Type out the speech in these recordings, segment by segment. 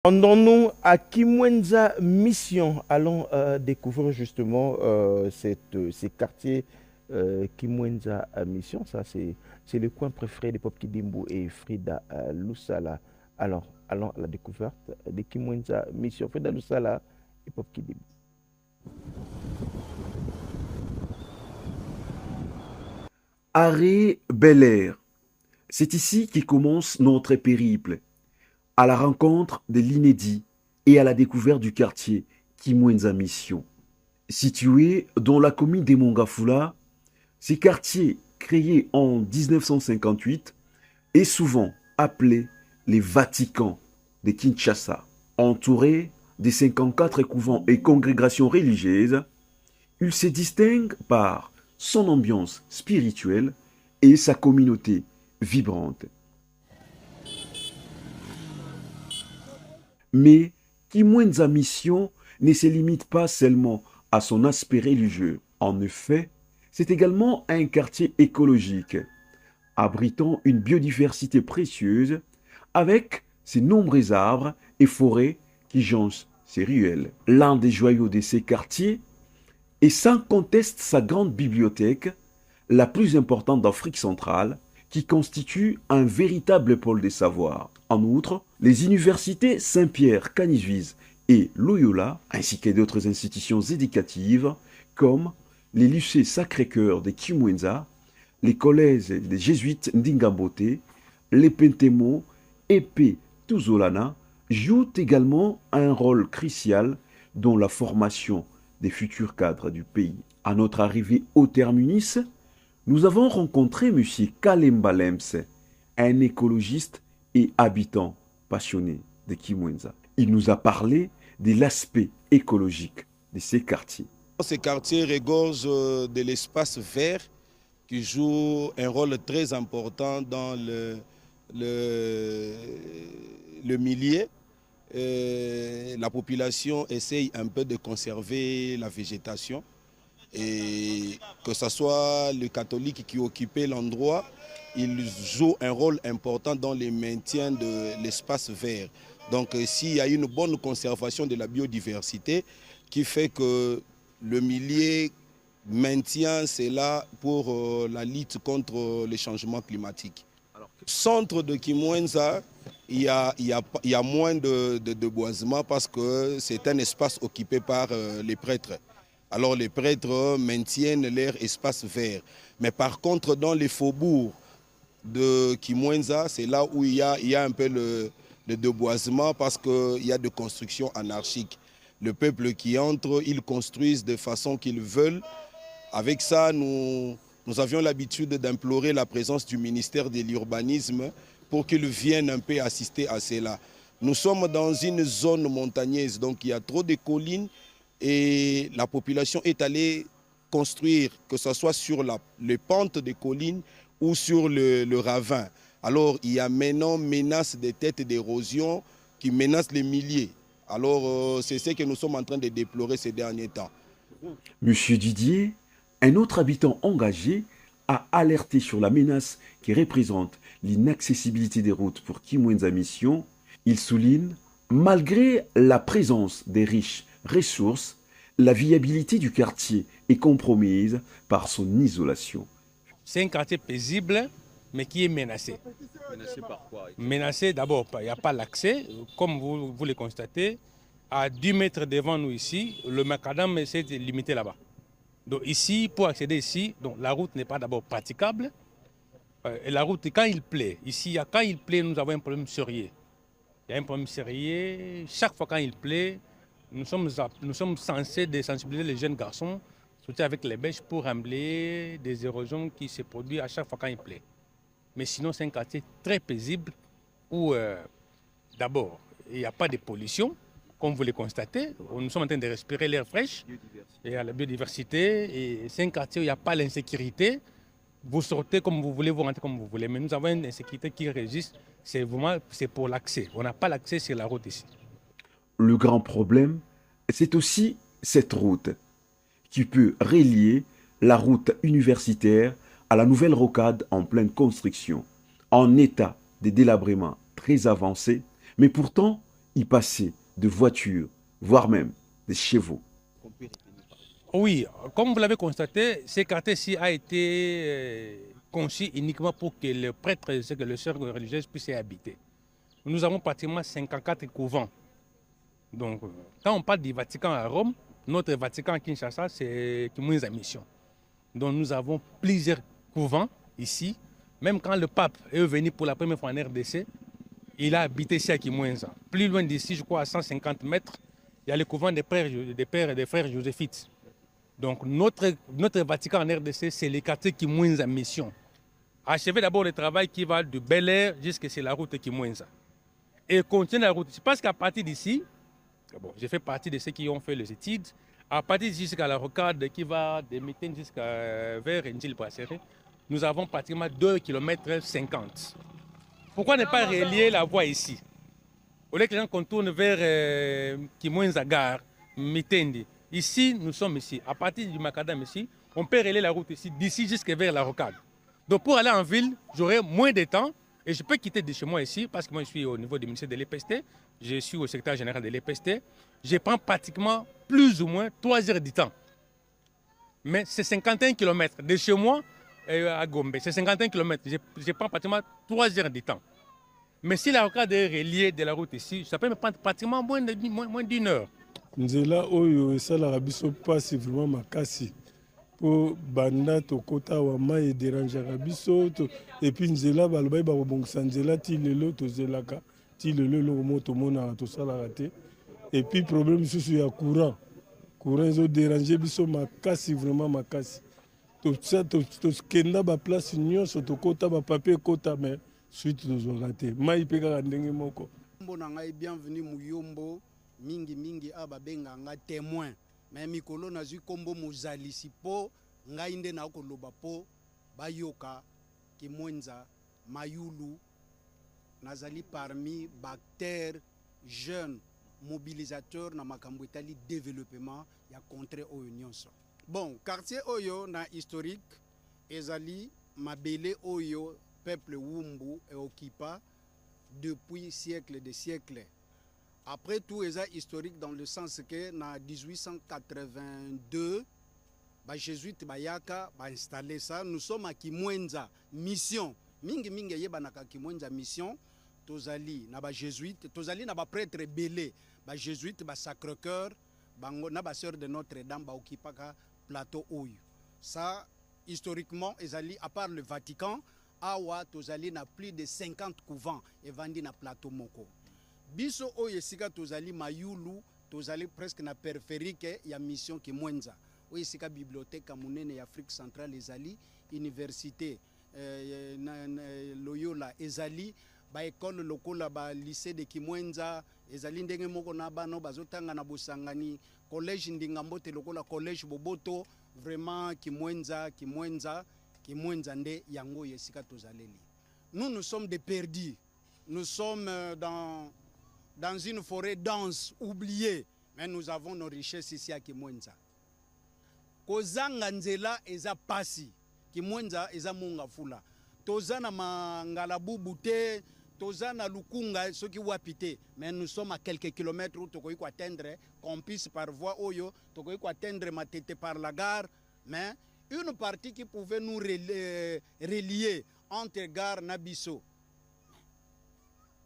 Rendons-nous à Kimwenza Mission. Allons découvrir justement ces quartiers Kimwenza Mission. Ça, c'est le coin préféré des Pop Kidimbo et Frida Lusala. Alors, allons à la découverte de Kimwenza Mission. Frida Lusala et Pop Kidimbo. Arrêt Bel Air. C'est ici qui commence notre périple, à la rencontre de l'inédit et à la découverte du quartier Kimwenza Mission. Situé dans la commune de Mongafula, ce quartier, créé en 1958, est souvent appelé les Vaticans de Kinshasa. Entouré des 54 couvents et congrégations religieuses, il se distingue par son ambiance spirituelle et sa communauté vibrante. Mais Kimwenza Mission ne se limite pas seulement à son aspect religieux. En effet, c'est également un quartier écologique, abritant une biodiversité précieuse avec ses nombreux arbres et forêts qui jonchent ses ruelles. L'un des joyaux de ces quartiers est sans conteste sa grande bibliothèque, la plus importante d'Afrique centrale, qui constitue un véritable pôle des savoirs. En outre, les universités Saint-Pierre, Canisius et Loyola, ainsi que d'autres institutions éducatives, comme les lycées Sacré-Cœur de Kimwenza, les collèges des jésuites Ndingambote, les Pentemo et P. Tuzolana, jouent également un rôle crucial dans la formation des futurs cadres du pays. À notre arrivée au terminus, nous avons rencontré M. Kalemba Lems, un écologiste et habitant passionné de Kimwenza. Il nous a parlé de l'aspect écologique de ces quartiers. Ces quartiers regorgent de l'espace vert qui joue un rôle très important dans le milieu. La population essaye un peu de conserver la végétation. Et que ce soit le catholique qui occupait l'endroit, il joue un rôle important dans le maintien de l'espace vert. Donc s'il y a une bonne conservation de la biodiversité qui fait que le milieu maintient cela pour la lutte contre les changements climatiques. Au centre de Kimwenza, il y a moins de boisement parce que c'est un espace occupé par les prêtres. Alors les prêtres maintiennent leur espace vert. Mais par contre, dans les faubourgs de Kimwenza, c'est là où il y a un peu le déboisement parce qu'il y a des constructions anarchiques. Le peuple qui entre, ils construisent de façon qu'ils veulent. Avec ça, nous avions l'habitude d'implorer la présence du ministère de l'Urbanisme pour qu'ils viennent un peu assister à cela. Nous sommes dans une zone montagneuse, donc il y a trop de collines. Et la population est allée construire, que ce soit sur les pentes des collines ou sur le ravin. Alors il y a maintenant menace des têtes d'érosion qui menacent les milliers. Alors c'est ce que nous sommes en train de déplorer ces derniers temps. Monsieur Didier, un autre habitant engagé, a alerté sur la menace qui représente l'inaccessibilité des routes pour Kimwenza Mission. Il souligne, malgré la présence des riches ressources, la viabilité du quartier est compromise par son isolation. C'est un quartier paisible, mais qui est menacé. Menacé par quoi? Menacé d'abord, il n'y a pas l'accès, comme vous le constatez. À 10 mètres devant nous ici, le macadam essaie de limiter là-bas. Donc ici, pour accéder ici, donc, la route n'est pas d'abord praticable. Et la route, quand il plaît, ici, quand il plaît, nous avons un problème sérieux. Il y a un problème sérieux. Chaque fois quand il plaît, nous sommes censés sensibiliser les jeunes garçons, surtout avec les bêches, pour remblayer des érosions qui se produisent à chaque fois quand il plaît. Mais sinon, c'est un quartier très paisible où, d'abord, il n'y a pas de pollution, comme vous le constatez. Nous sommes en train de respirer l'air fraîche, et à la biodiversité. Et c'est un quartier où il n'y a pas l'insécurité. Vous sortez comme vous voulez, vous rentrez comme vous voulez. Mais nous avons une insécurité qui résiste. C'est pour l'accès. On n'a pas l'accès sur la route ici. Le grand problème, c'est aussi cette route qui peut relier la route universitaire à la nouvelle rocade en pleine construction, en état de délabrement très avancé, mais pourtant y passer de voitures, voire même des chevaux. Oui, comme vous l'avez constaté, ce quartier-ci a été conçu uniquement pour que les prêtres et que les sœurs religieuses puissent y habiter. Nous avons pratiquement 54 couvents. Donc, quand on parle du Vatican à Rome, notre Vatican à Kinshasa, c'est Kimwenza Mission. Donc, nous avons plusieurs couvents ici. Même quand le pape est venu pour la première fois en RDC, il a habité ici à Kimwenza. Plus loin d'ici, je crois à 150 mètres, il y a le couvent des pères et des frères joséphites. Donc, notre Vatican en RDC, c'est le quartier Kimwenza Mission. Achever d'abord le travail qui va de Bel Air jusqu'à la route Kimwenza. Et continuer la route. Je pense qu'à partir d'ici, bon, j'ai fait partie de ceux qui ont fait les études. À partir d'ici jusqu'à la rocade qui va de Mitaine jusqu'à vers Njil Brasserie, nous avons pratiquement 2,50 km. Pourquoi ne pas relier la voie ici? Au lieu que les gens contournent vers Kimwenza Gare, Mitendi. Ici, nous sommes ici. À partir du Macadam ici, on peut relier la route ici, d'ici jusqu'à vers la rocade. Donc pour aller en ville, j'aurai moins de temps et je peux quitter de chez moi ici parce que moi je suis au niveau du ministère de l'EPST, je suis au secrétaire général de l'EPST. Je prends pratiquement plus ou moins 3 heures du temps. Mais c'est 51 km de chez moi à Gombe, c'est 51 km. Je prends pratiquement 3 heures du temps. Mais si la rocade est reliée de la route ici, ça peut me prendre pratiquement moins d'une heure. Nzela oyo esalaka biso pasi vraiment makasi po banda tokota wa mai ederangeaka biso et puis nzela balobai bakobongisa nzela ti lelo tozelaka ti lelo eloko moko tomonaka tosalaka te et puis problème lisusu ya courant ezoderange biso makasi vraiment makasi tokenda baplace nyonso tokota bapapier ekota mais suite tozwaka te mai mpe kaka ndenge moko. Kombo na ngai bienvenue Muyombo mingi babenga nga témoin mais mikolo nazwi kombo mozalisi po ngai nde na koloba po bayoka Kimwenza mayulu nazali parmi bacteurs jeunes mobilisateurs na makambo etali développement ya contrée oyo nyonso. Bon, quartier oyo na historique ezali mabele oyo peuple Wumbu et occupa depuis siècle de siècles. Après tout, c'est historique dans le sens que en 1882, les jésuites bayaka ba installé ça. Nous sommes à Kimwenza mission. Mingi yebanaka Kimwenza mission. Tozali na ba jésuite, tozali na ba prêtre belé, ba jésuite, ba Sacré-Cœur, bango na ba sœur de Notre-Dame ba okipaka plateau oyo. Ça historiquement, ezali à part le Vatican, awa tozali na plus de 50 couvents et vandi na plateau moko. Biso oyo esika tozali mayulu, tozali presque na périphérique ya mission Kimwenza. Oyo esika bibliothèque monene ya Afrique centrale ezali, université Loyola ezali, ba école lokola ba lycée de Kimwenza ezali ndenge moko na bano bazotanga na bosangani, collège Ndingambote lokola collège Boboto, vraiment Kimwenza nde yango yesika tozaleli. Nous sommes des perdus. Nous sommes dans une forêt dense, oubliée, mais nous avons nos richesses ici à Kimwenza. Kozanga nzela eza pasi, Kimwenza eza munga fula. Tozana mangalabubu te, tozana lukunga soki wapite, mais nous sommes à quelques kilomètres où tokoyi ko atteindre Campus par voie oyo, tokoyi ko atteindre Matete par la gare, mais une partie qui pouvait nous relier entre gare Nabiso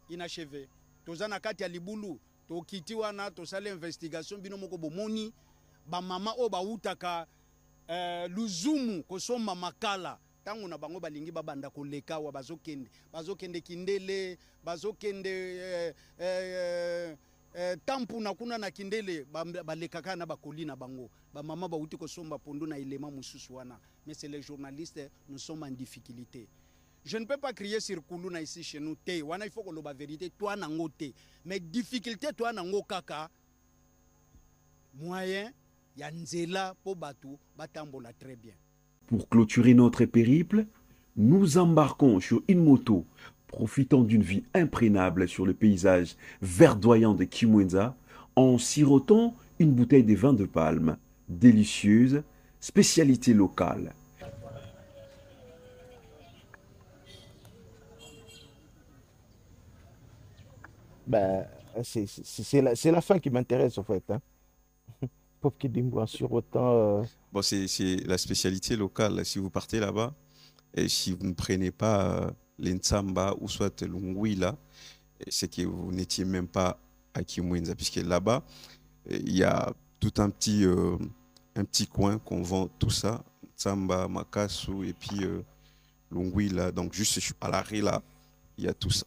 inachevé. Tozana kati ya libulu tokiti wana tosala investigation bino moko bomoni ba mama o ba utaka luzumu kosomba makala tangu na bango balingi babanda koleka wa bazokende kindele bazokende tampu na kuna na kindele balekaka na bakoli na bango ba mama ba uti kosomba pondu na ilema mususu wana. Mais c'est les journalistes, nous sommes en difficulté. Je ne peux pas crier sur Koulouna ici chez nous. Il faut que la vérité, toi nango te. Mais difficulté, toi nango kaka. Moyen, ya nzela po batu, batambola très bien. Pour clôturer notre périple, nous embarquons sur une moto, profitant d'une vue imprégnable sur le paysage verdoyant de Kimwenza, en sirotant une bouteille de vin de palme, délicieuse, spécialité locale. C'est la fin qui m'intéresse, en fait. Hein. Pop Kidimbo, sur autant. Bon, c'est la spécialité locale. Si vous partez là-bas, et si vous ne prenez pas l'Ensamba ou soit l'Ungwila, c'est que vous n'étiez même pas à Kimwenza, puisque là-bas, il y a tout un petit coin qu'on vend tout ça, Tsamba, Makasu et puis l'Ungwila. Donc juste à l'arrêt là, il y a tout ça.